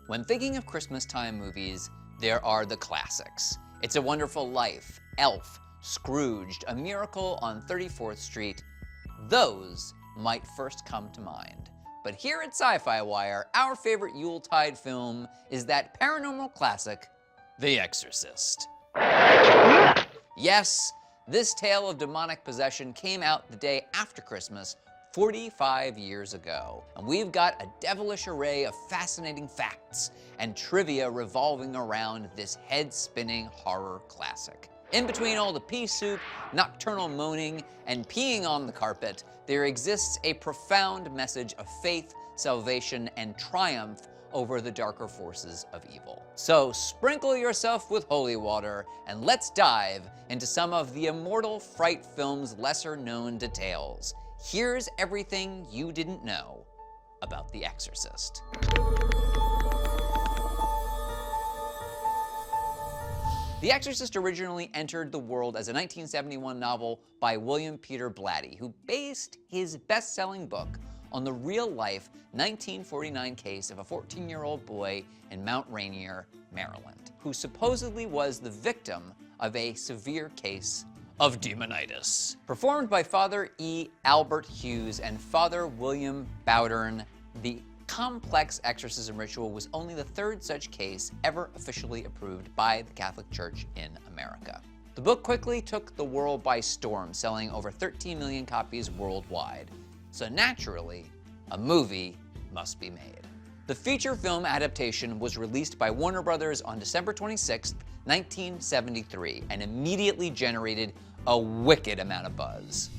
When thinking of Christmas time movies, there are the classics. It's a Wonderful Life, Elf, Scrooged, A Miracle on 34th Street. Those might first come to mind. But here at Sci-Fi Wire, our favorite Yuletide film is that paranormal classic, The Exorcist. Yes, this tale of demonic possession came out the day after Christmas 45 years ago, and we've got a devilish array of fascinating facts and trivia revolving around this head-spinning horror classic. In between all the pea soup, nocturnal moaning, and peeing on the carpet, there exists a profound message of faith, salvation, and triumph over the darker forces of evil. So sprinkle yourself with holy water, and let's dive into some of the immortal Fright film's lesser-known details. Here's everything you didn't know about The Exorcist. The Exorcist originally entered the world as a 1971 novel by William Peter Blatty, who based his best-selling book on the real-life 1949 case of a 14-year-old boy in Mount Rainier, Maryland, who supposedly was the victim of a severe case of demonitis. Performed by Father E. Albert Hughes and Father William Bowdern, the complex exorcism ritual was only the third such case ever officially approved by the Catholic Church in America. The book quickly took the world by storm, selling over 13 million copies worldwide. So naturally, a movie must be made. The feature film adaptation was released by Warner Brothers on December 26, 1973, and immediately generated a wicked amount of buzz.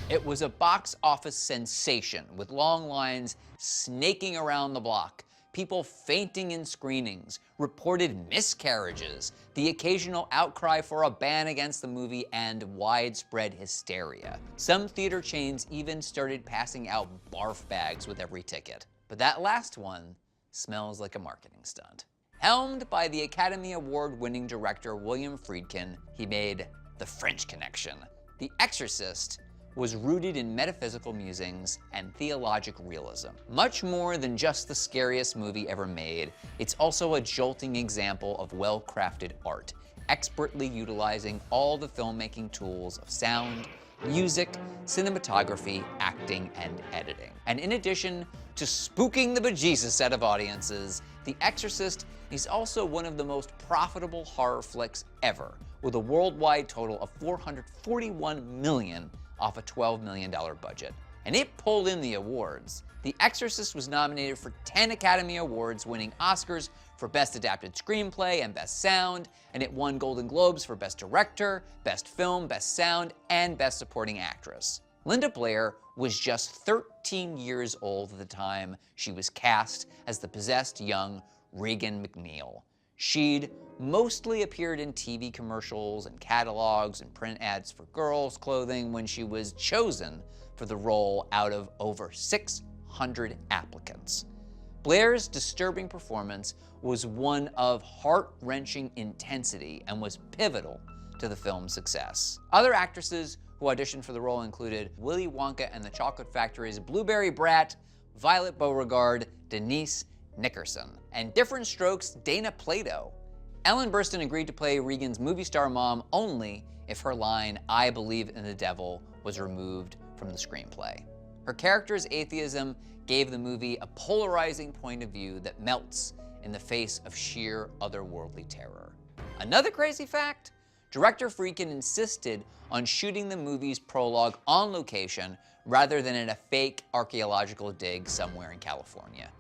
It was a box office sensation, with long lines snaking around the block, people fainting in screenings, reported miscarriages, the occasional outcry for a ban against the movie, and widespread hysteria. Some theater chains even started passing out barf bags with every ticket. But that last one smells like a marketing stunt. Helmed by the Academy Award-winning director William Friedkin, he made The French Connection. The Exorcist was rooted in metaphysical musings and theologic realism. Much more than just the scariest movie ever made, it's also a jolting example of well-crafted art, expertly utilizing all the filmmaking tools of sound, music, cinematography, acting, and editing. And in addition to spooking the bejesus out of audiences, The Exorcist is also one of the most profitable horror flicks ever, with a worldwide total of $441 million off a $12 million budget. And it pulled in the awards. The Exorcist was nominated for 10 Academy Awards, winning Oscars for Best Adapted Screenplay and Best Sound, and it won Golden Globes for Best Director, Best Film, Best Sound, and Best Supporting Actress. Linda Blair was just 13 years old at the time she was cast as the possessed young Regan McNeil. She'd mostly appeared in TV commercials and catalogs and print ads for girls' clothing when she was chosen for the role out of over 600 applicants. Blair's disturbing performance was one of heart-wrenching intensity and was pivotal to the film's success. Other actresses who auditioned for the role included Willy Wonka and the Chocolate Factory's Blueberry Brat, Violet Beauregard, Denise Nickerson, and Different Strokes' Dana Plato. Ellen Burstyn agreed to play Regan's movie star mom only if her line, "I believe in the devil," was removed from the screenplay. Her character's atheism gave the movie a polarizing point of view that melts in the face of sheer otherworldly terror. Another crazy fact? Director Friedkin insisted on shooting the movie's prologue on location rather than in a fake archaeological dig somewhere in California.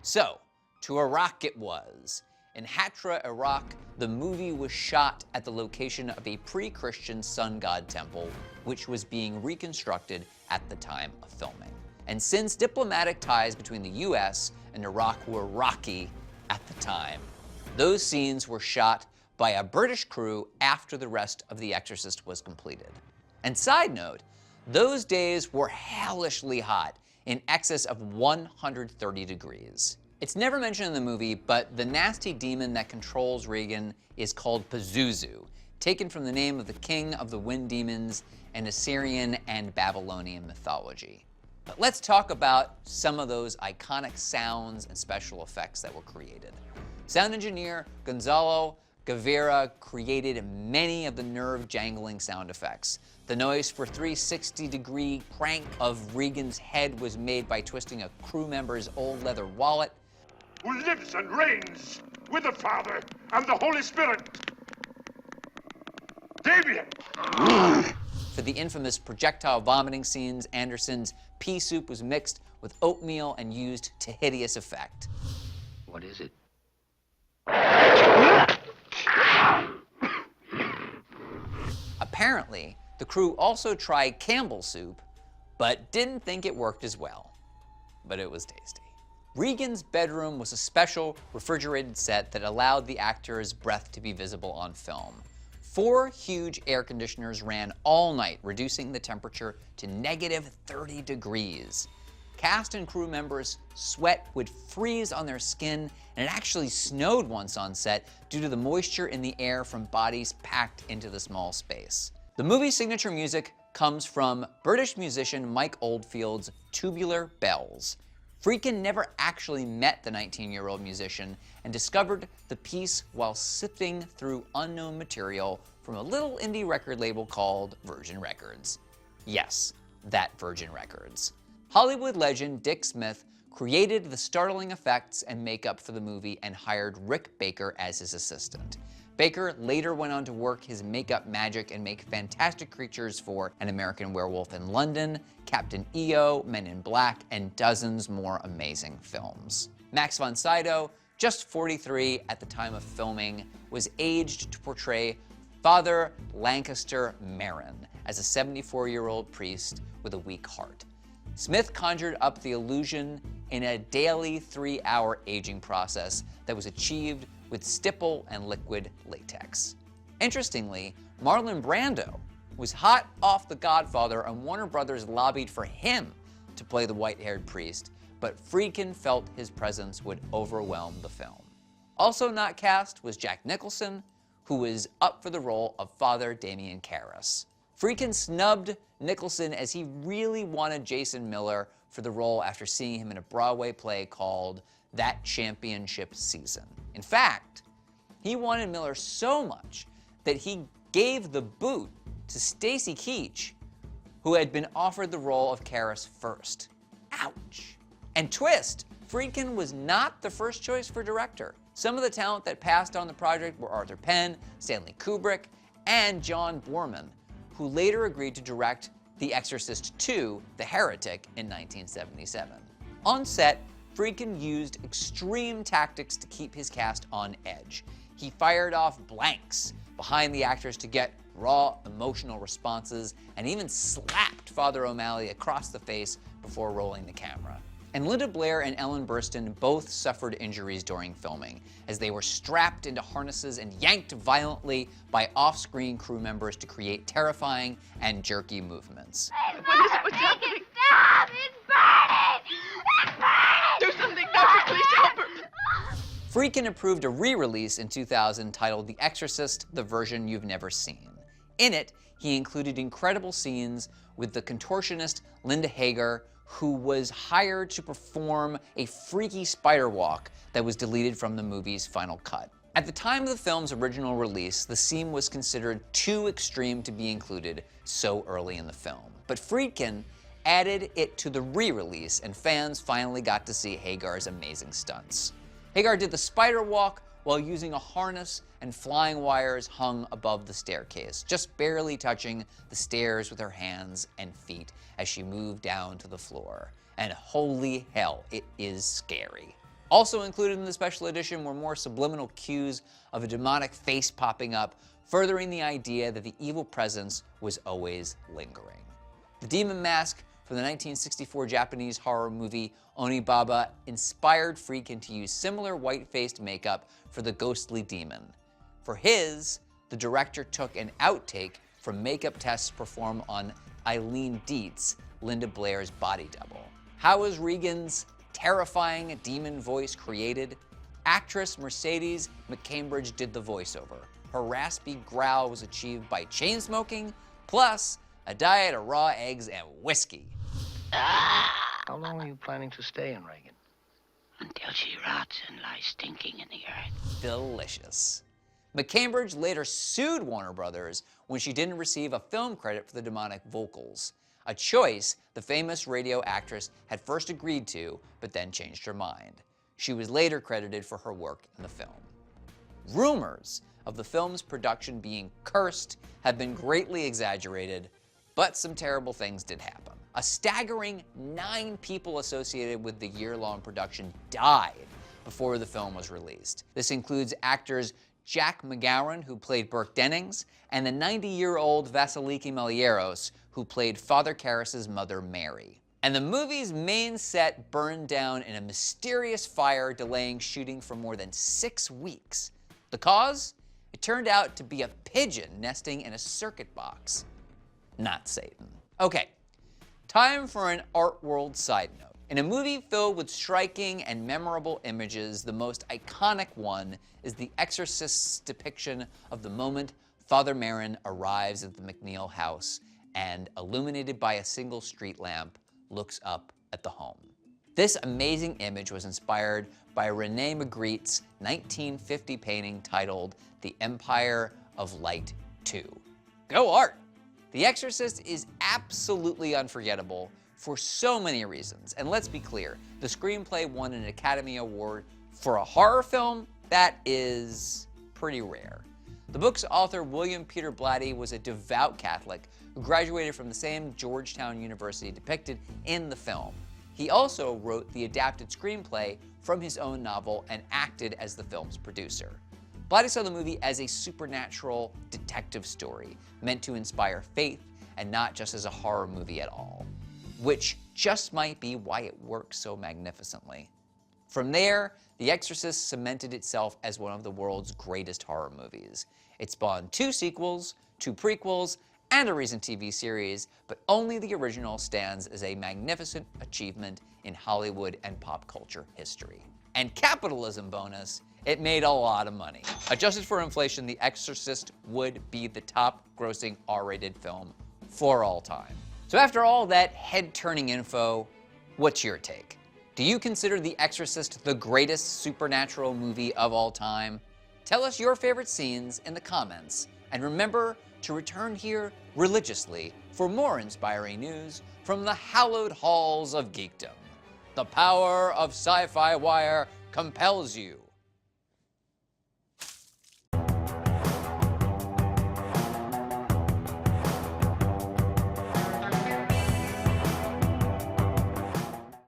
So, to Iraq it was. In Hatra, Iraq, the movie was shot at the location of a pre-Christian sun god temple, which was being reconstructed at the time of filming. And since diplomatic ties between the US and Iraq were rocky at the time, those scenes were shot by a British crew after the rest of The Exorcist was completed. And side note, those days were hellishly hot, in excess of 130 degrees. It's never mentioned in the movie, but the nasty demon that controls Regan is called Pazuzu, taken from the name of the king of the wind demons in Assyrian and Babylonian mythology. But let's talk about some of those iconic sounds and special effects that were created. Sound engineer Gonzalo Guevara created many of the nerve-jangling sound effects. The noise for 360-degree crank of Regan's head was made by twisting a crew member's old leather wallet. Who lives and reigns with the Father and the Holy Spirit. Damien! For the infamous projectile vomiting scenes, Anderson's pea soup was mixed with oatmeal and used to hideous effect. What is it? Apparently, the crew also tried Campbell soup, but didn't think it worked as well. But it was tasty. Regan's bedroom was a special refrigerated set that allowed the actor's breath to be visible on film. 4 huge air conditioners ran all night, reducing the temperature to negative 30 degrees. Cast and crew members' sweat would freeze on their skin, and it actually snowed once on set due to the moisture in the air from bodies packed into the small space. The movie's signature music comes from British musician Mike Oldfield's Tubular Bells. Friedkin never actually met the 19-year-old musician and discovered the piece while sifting through unknown material from a little indie record label called Virgin Records. Yes, that Virgin Records. Hollywood legend Dick Smith created the startling effects and makeup for the movie and hired Rick Baker as his assistant. Baker later went on to work his makeup magic and make fantastic creatures for An American Werewolf in London, Captain EO, Men in Black, and dozens more amazing films. Max von Sydow, just 43 at the time of filming, was aged to portray Father Lancaster Marin as a 74-year-old priest with a weak heart. Smith conjured up the illusion in a daily 3-hour aging process that was achieved with stipple and liquid latex. Interestingly, Marlon Brando was hot off The Godfather, and Warner Brothers lobbied for him to play the white-haired priest, but Friedkin felt his presence would overwhelm the film. Also not cast was Jack Nicholson, who was up for the role of Father Damien Karras. Friedkin snubbed Nicholson as he really wanted Jason Miller for the role after seeing him in a Broadway play called That Championship Season. In fact, he wanted Miller so much that he gave the boot to Stacy Keach, who had been offered the role of Karras first. Ouch. And twist, Friedkin was not the first choice for director. Some of the talent that passed on the project were Arthur Penn, Stanley Kubrick, and John Boorman, who later agreed to direct The Exorcist II: The Heretic in 1977. On set, Friedkin used extreme tactics to keep his cast on edge. He fired off blanks behind the actors to get raw emotional responses, and even slapped Father O'Malley across the face before rolling the camera. And Linda Blair and Ellen Burstyn both suffered injuries during filming, as they were strapped into harnesses and yanked violently by off-screen crew members to create terrifying and jerky movements. What is it? What's happening? Stop! It's burning! It's burning! Do something, Doctor, please help her! Friedkin approved a re-release in 2000 titled The Exorcist: The Version You've Never Seen. In it, he included incredible scenes with the contortionist Linda Hager, who was hired to perform a freaky spider walk that was deleted from the movie's final cut. At the time of the film's original release, the scene was considered too extreme to be included so early in the film. But Friedkin added it to the re-release, and fans finally got to see Hagar's amazing stunts. Hagar did the spider walk while using a harness and flying wires hung above the staircase, just barely touching the stairs with her hands and feet as she moved down to the floor. And holy hell, it is scary. Also included in the special edition were more subliminal cues of a demonic face popping up, furthering the idea that the evil presence was always lingering. The demon mask from the 1964 Japanese horror movie Onibaba inspired Friedkin to use similar white-faced makeup for the ghostly demon. For his, the director took an outtake from makeup tests performed on Eileen Dietz, Linda Blair's body double. How was Regan's terrifying demon voice created? Actress Mercedes McCambridge did the voiceover. her raspy growl was achieved by chain smoking, plus a diet of raw eggs and whiskey. How long are you planning to stay in Reagan? Until she rots and lies stinking in the earth. Delicious. McCambridge later sued Warner Brothers when she didn't receive a film credit for the demonic vocals, a choice the famous radio actress had first agreed to, but then changed her mind. She was later credited for her work in the film. Rumors of the film's production being cursed have been greatly exaggerated, but some terrible things did happen. A staggering 9 people associated with the year-long production died before the film was released. This includes actors Jack McGowan, who played Burke Dennings, and the 90-year-old Vasiliki Malieros, who played Father Karras's mother, Mary. And the movie's main set burned down in a mysterious fire, delaying shooting for more than 6 weeks. The cause? It turned out to be a pigeon nesting in a circuit box. Not Satan. Okay, time for an art world side note. In a movie filled with striking and memorable images, the most iconic one is The Exorcist's depiction of the moment Father Merrin arrives at the McNeil house and, illuminated by a single street lamp, looks up at the home. This amazing image was inspired by René Magritte's 1950 painting titled The Empire of Light 2. Go art! The Exorcist is absolutely unforgettable for so many reasons. And let's be clear, the screenplay won an Academy Award for a horror film. That is pretty rare. The book's author, William Peter Blatty, was a devout Catholic who graduated from the same Georgetown University depicted in the film. He also wrote the adapted screenplay from his own novel and acted as the film's producer. Blatty saw the movie as a supernatural detective story meant to inspire faith and not just as a horror movie at all, which just might be why it works so magnificently. From there, The Exorcist cemented itself as one of the world's greatest horror movies. It spawned 2 sequels, 2 prequels, and a recent TV series, but only the original stands as a magnificent achievement in Hollywood and pop culture history. And capitalism bonus, it made a lot of money. Adjusted for inflation, The Exorcist would be the top-grossing R-rated film for all time. So after all that head-turning info, what's your take? Do you consider The Exorcist the greatest supernatural movie of all time? Tell us your favorite scenes in the comments, and remember to return here religiously for more inspiring news from the hallowed halls of geekdom. The power of Sci-Fi Wire compels you